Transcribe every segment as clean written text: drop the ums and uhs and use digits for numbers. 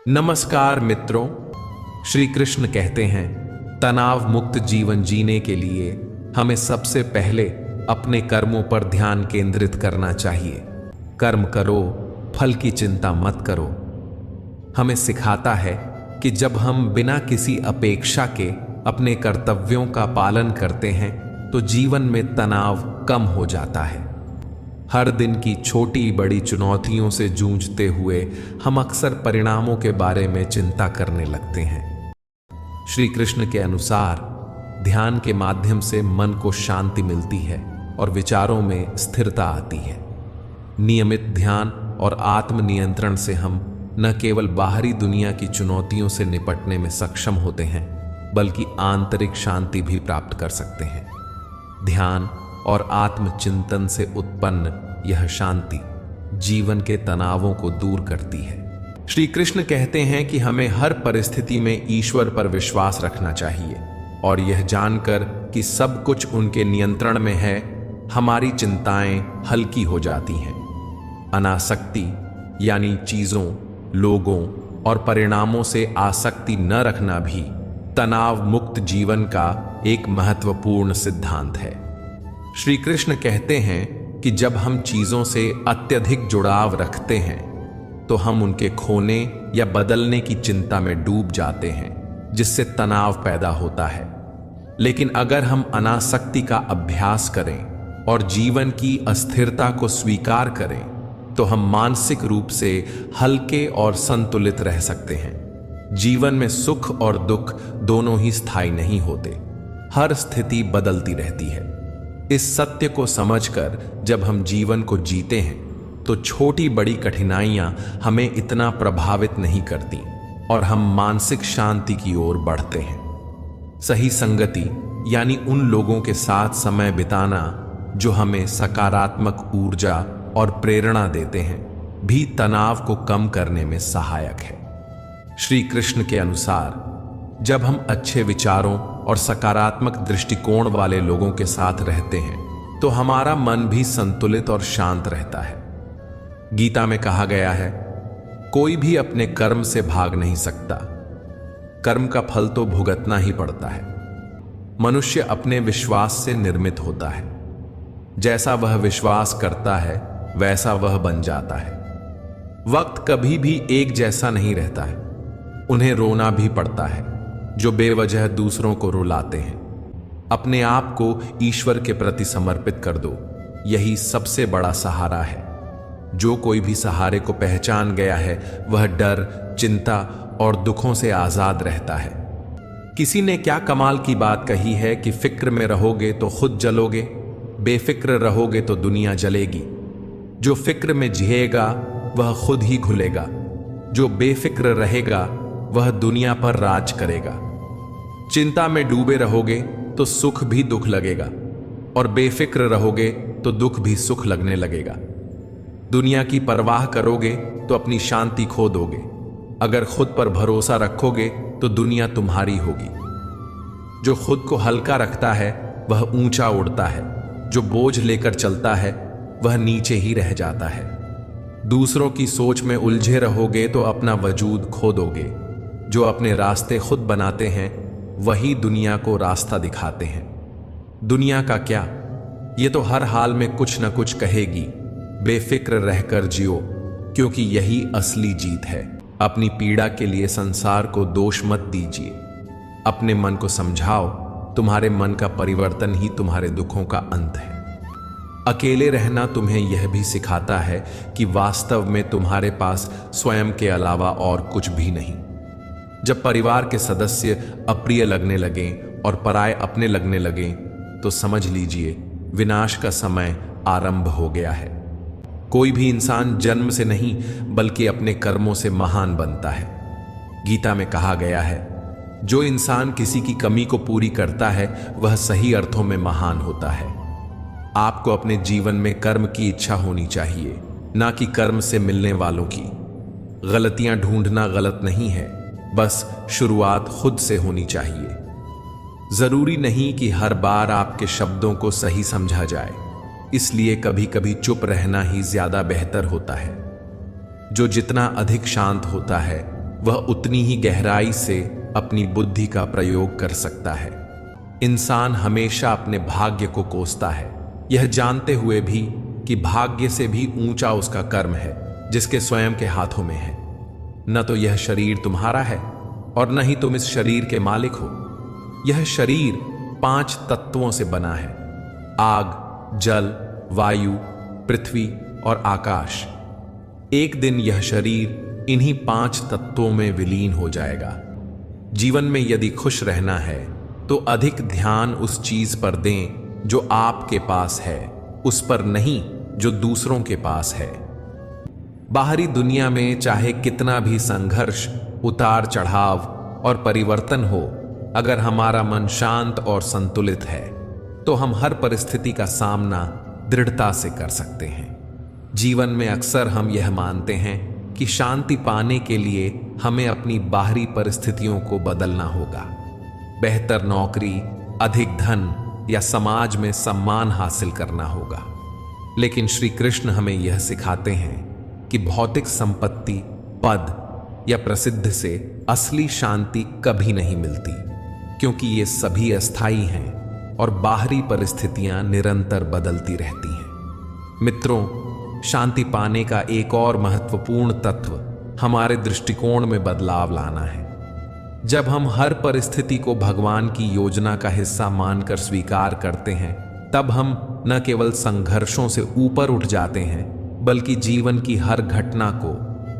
नमस्कार मित्रों। श्री कृष्ण कहते हैं तनाव मुक्त जीवन जीने के लिए हमें सबसे पहले अपने कर्मों पर ध्यान केंद्रित करना चाहिए। कर्म करो, फल की चिंता मत करो। हमें सिखाता है कि जब हम बिना किसी अपेक्षा के अपने कर्तव्यों का पालन करते हैं तो जीवन में तनाव कम हो जाता है। हर दिन की छोटी बड़ी चुनौतियों से जूझते हुए हम अक्सर परिणामों के बारे में चिंता करने लगते हैं। श्री कृष्ण के अनुसार ध्यान के माध्यम से मन को शांति मिलती है और विचारों में स्थिरता आती है। नियमित ध्यान और आत्मनियंत्रण से हम न केवल बाहरी दुनिया की चुनौतियों से निपटने में सक्षम होते हैं बल्कि आंतरिक शांति भी प्राप्त कर सकते हैं। ध्यान और आत्मचिंतन से उत्पन्न यह शांति जीवन के तनावों को दूर करती है। श्री कृष्ण कहते हैं कि हमें हर परिस्थिति में ईश्वर पर विश्वास रखना चाहिए और यह जानकर कि सब कुछ उनके नियंत्रण में है, हमारी चिंताएं हल्की हो जाती हैं। अनासक्ति यानी चीजों, लोगों और परिणामों से आसक्ति न रखना भी तनाव मुक्त जीवन का एक महत्वपूर्ण सिद्धांत है। श्री कृष्ण कहते हैं कि जब हम चीजों से अत्यधिक जुड़ाव रखते हैं तो हम उनके खोने या बदलने की चिंता में डूब जाते हैं, जिससे तनाव पैदा होता है। लेकिन अगर हम अनासक्ति का अभ्यास करें और जीवन की अस्थिरता को स्वीकार करें तो हम मानसिक रूप से हल्के और संतुलित रह सकते हैं। जीवन में सुख और दुख दोनों ही स्थायी नहीं होते, हर स्थिति बदलती रहती है। इस सत्य को समझकर जब हम जीवन को जीते हैं तो छोटी बड़ी कठिनाइयां हमें इतना प्रभावित नहीं करती और हम मानसिक शांति की ओर बढ़ते हैं। सही संगति यानी उन लोगों के साथ समय बिताना जो हमें सकारात्मक ऊर्जा और प्रेरणा देते हैं, भी तनाव को कम करने में सहायक है। श्री कृष्ण के अनुसार जब हम अच्छे विचारों और सकारात्मक दृष्टिकोण वाले लोगों के साथ रहते हैं तो हमारा मन भी संतुलित और शांत रहता है। गीता में कहा गया है, कोई भी अपने कर्म से भाग नहीं सकता, कर्म का फल तो भुगतना ही पड़ता है। मनुष्य अपने विश्वास से निर्मित होता है, जैसा वह विश्वास करता है वैसा वह बन जाता है। वक्त कभी भी एक जैसा नहीं रहता है, उन्हें रोना भी पड़ता है जो बेवजह दूसरों को रुलाते हैं। अपने आप को ईश्वर के प्रति समर्पित कर दो, यही सबसे बड़ा सहारा है। जो कोई भी सहारे को पहचान गया है वह डर, चिंता और दुखों से आजाद रहता है। किसी ने क्या कमाल की बात कही है कि फिक्र में रहोगे तो खुद जलोगे, बेफिक्र रहोगे तो दुनिया जलेगी। जो फिक्र में जिएगा वह खुद ही घुलेगा, जो बेफिक्र रहेगा वह दुनिया पर राज करेगा। चिंता में डूबे रहोगे तो सुख भी दुख लगेगा और बेफिक्र रहोगे तो दुख भी सुख लगने लगेगा। दुनिया की परवाह करोगे तो अपनी शांति खो दोगे। अगर खुद पर भरोसा रखोगे तो दुनिया तुम्हारी होगी। जो खुद को हल्का रखता है वह ऊंचा उड़ता है, जो बोझ लेकर चलता है वह नीचे ही रह जाता है। दूसरों की सोच में उलझे रहोगे तो अपना वजूद खो दोगे। जो अपने रास्ते खुद बनाते हैं वही दुनिया को रास्ता दिखाते हैं। दुनिया का क्या, ये तो हर हाल में कुछ न कुछ कहेगी। बेफिक्र रहकर जियो, क्योंकि यही असली जीत है। अपनी पीड़ा के लिए संसार को दोष मत दीजिए। अपने मन को समझाओ, तुम्हारे मन का परिवर्तन ही तुम्हारे दुखों का अंत है। अकेले रहना तुम्हें यह भी सिखाता है कि वास्तव में तुम्हारे पास स्वयं के अलावा और कुछ भी नहीं। जब परिवार के सदस्य अप्रिय लगने लगें और पराये अपने लगने लगें तो समझ लीजिए विनाश का समय आरंभ हो गया है। कोई भी इंसान जन्म से नहीं बल्कि अपने कर्मों से महान बनता है। गीता में कहा गया है, जो इंसान किसी की कमी को पूरी करता है वह सही अर्थों में महान होता है। आपको अपने जीवन में कर्म की इच्छा होनी चाहिए, ना कि कर्म से मिलने वालों की। गलतियां ढूंढना गलत नहीं है, बस शुरुआत खुद से होनी चाहिए। जरूरी नहीं कि हर बार आपके शब्दों को सही समझा जाए, इसलिए कभी कभी चुप रहना ही ज्यादा बेहतर होता है। जो जितना अधिक शांत होता है वह उतनी ही गहराई से अपनी बुद्धि का प्रयोग कर सकता है। इंसान हमेशा अपने भाग्य को कोसता है, यह जानते हुए भी कि भाग्य से भी ऊंचा उसका कर्म है जिसके स्वयं के हाथों में है। न तो यह शरीर तुम्हारा है और न ही तुम इस शरीर के मालिक हो। यह शरीर 5 तत्वों से बना है: आग, जल, वायु, पृथ्वी और आकाश। एक दिन यह शरीर इन्हीं 5 तत्वों में विलीन हो जाएगा। जीवन में यदि खुश रहना है तो अधिक ध्यान उस चीज पर दें जो आपके पास है, उस पर नहीं जो दूसरों के पास है। बाहरी दुनिया में चाहे कितना भी संघर्ष, उतार चढ़ाव और परिवर्तन हो, अगर हमारा मन शांत और संतुलित है तो हम हर परिस्थिति का सामना दृढ़ता से कर सकते हैं। जीवन में अक्सर हम यह मानते हैं कि शांति पाने के लिए हमें अपनी बाहरी परिस्थितियों को बदलना होगा। बेहतर नौकरी, अधिक धन या समाज में सम्मान हासिल करना होगा। लेकिन श्री कृष्ण हमें यह सिखाते हैं कि भौतिक संपत्ति, पद या प्रसिद्ध से असली शांति कभी नहीं मिलती, क्योंकि ये सभी अस्थायी हैं और बाहरी परिस्थितियां निरंतर बदलती रहती हैं। मित्रों, शांति पाने का एक और महत्वपूर्ण तत्व हमारे दृष्टिकोण में बदलाव लाना है। जब हम हर परिस्थिति को भगवान की योजना का हिस्सा मानकर स्वीकार करते हैं, तब हम न केवल संघर्षों से ऊपर उठ जाते हैं, बल्कि जीवन की हर घटना को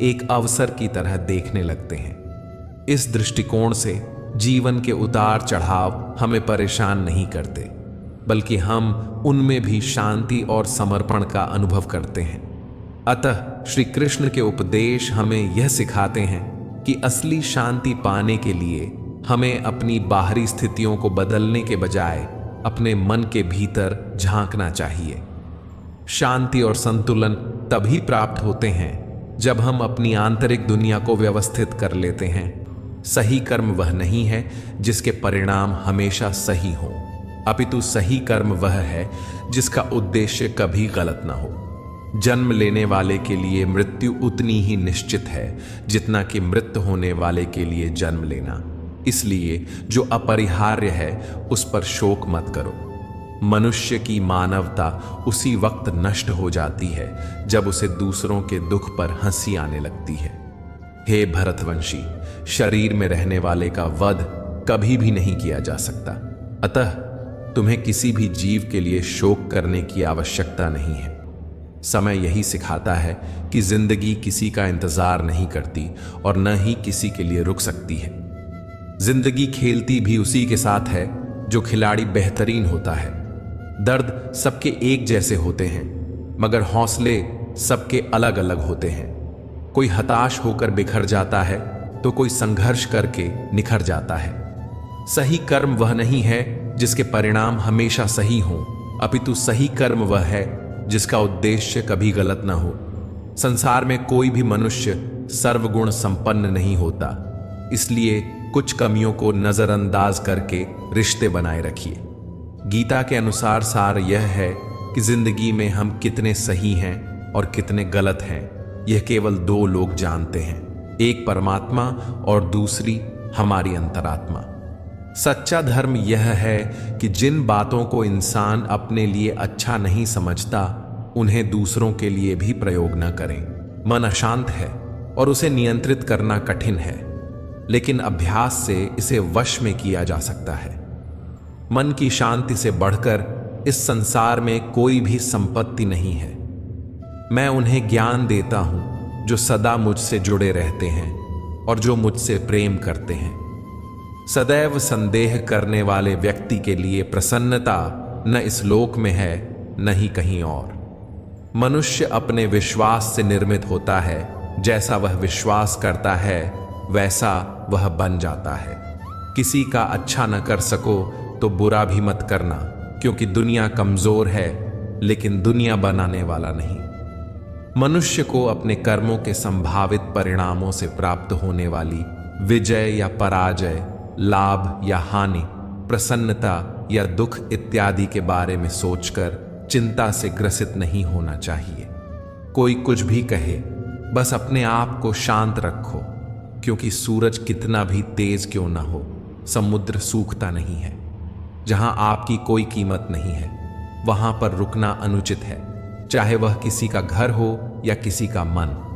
एक अवसर की तरह देखने लगते हैं। इस दृष्टिकोण से जीवन के उतार चढ़ाव हमें परेशान नहीं करते, बल्कि हम उनमें भी शांति और समर्पण का अनुभव करते हैं। अतः श्री कृष्ण के उपदेश हमें यह सिखाते हैं कि असली शांति पाने के लिए हमें अपनी बाहरी स्थितियों को बदलने के बजाय अपने मन के भीतर झांकना चाहिए। शांति और संतुलन तभी प्राप्त होते हैं जब हम अपनी आंतरिक दुनिया को व्यवस्थित कर लेते हैं। सही कर्म वह नहीं है जिसके परिणाम हमेशा सही हों, अपितु सही कर्म वह है जिसका उद्देश्य कभी गलत ना हो। जन्म लेने वाले के लिए मृत्यु उतनी ही निश्चित है जितना कि मृत होने वाले के लिए जन्म लेना। इसलिए जो अपरिहार्य है उस पर शोक मत करो। मनुष्य की मानवता उसी वक्त नष्ट हो जाती है जब उसे दूसरों के दुख पर हंसी आने लगती है। हे भरतवंशी, शरीर में रहने वाले का वध कभी भी नहीं किया जा सकता, अतः तुम्हें किसी भी जीव के लिए शोक करने की आवश्यकता नहीं है। समय यही सिखाता है कि जिंदगी किसी का इंतजार नहीं करती और न ही किसी के लिए रुक सकती है। जिंदगी खेलती भी उसी के साथ है जो खिलाड़ी बेहतरीन होता है। दर्द सबके एक जैसे होते हैं, मगर हौसले सबके अलग अलग होते हैं। कोई हताश होकर बिखर जाता है तो कोई संघर्ष करके निखर जाता है। सही कर्म वह नहीं है जिसके परिणाम हमेशा सही हों, अपितु सही कर्म वह है जिसका उद्देश्य कभी गलत ना हो। संसार में कोई भी मनुष्य सर्वगुण संपन्न नहीं होता, इसलिए कुछ कमियों को नजरअंदाज करके रिश्ते बनाए रखिए। गीता के अनुसार सार यह है कि जिंदगी में हम कितने सही हैं और कितने गलत हैं, यह केवल 2 लोग जानते हैं, एक परमात्मा और दूसरी हमारी अंतरात्मा। सच्चा धर्म यह है कि जिन बातों को इंसान अपने लिए अच्छा नहीं समझता, उन्हें दूसरों के लिए भी प्रयोग न करें। मन अशांत है और उसे नियंत्रित करना कठिन है, लेकिन अभ्यास से इसे वश में किया जा सकता है। मन की शांति से बढ़कर इस संसार में कोई भी संपत्ति नहीं है। मैं उन्हें ज्ञान देता हूं जो सदा मुझसे जुड़े रहते हैं और जो मुझसे प्रेम करते हैं। सदैव संदेह करने वाले व्यक्ति के लिए प्रसन्नता न इस लोक में है न ही कहीं और। मनुष्य अपने विश्वास से निर्मित होता है, जैसा वह विश्वास करता है वैसा वह बन जाता है। किसी का अच्छा न कर सको तो बुरा भी मत करना, क्योंकि दुनिया कमजोर है लेकिन दुनिया बनाने वाला नहीं। मनुष्य को अपने कर्मों के संभावित परिणामों से प्राप्त होने वाली विजय या पराजय, लाभ या हानि, प्रसन्नता या दुख इत्यादि के बारे में सोचकर चिंता से ग्रसित नहीं होना चाहिए। कोई कुछ भी कहे, बस अपने आप को शांत रखो, क्योंकि सूरज कितना भी तेज क्यों ना हो, समुद्र सूखता नहीं है। जहां आपकी कोई कीमत नहीं है, वहां पर रुकना अनुचित है, चाहे वह किसी का घर हो या किसी का मन।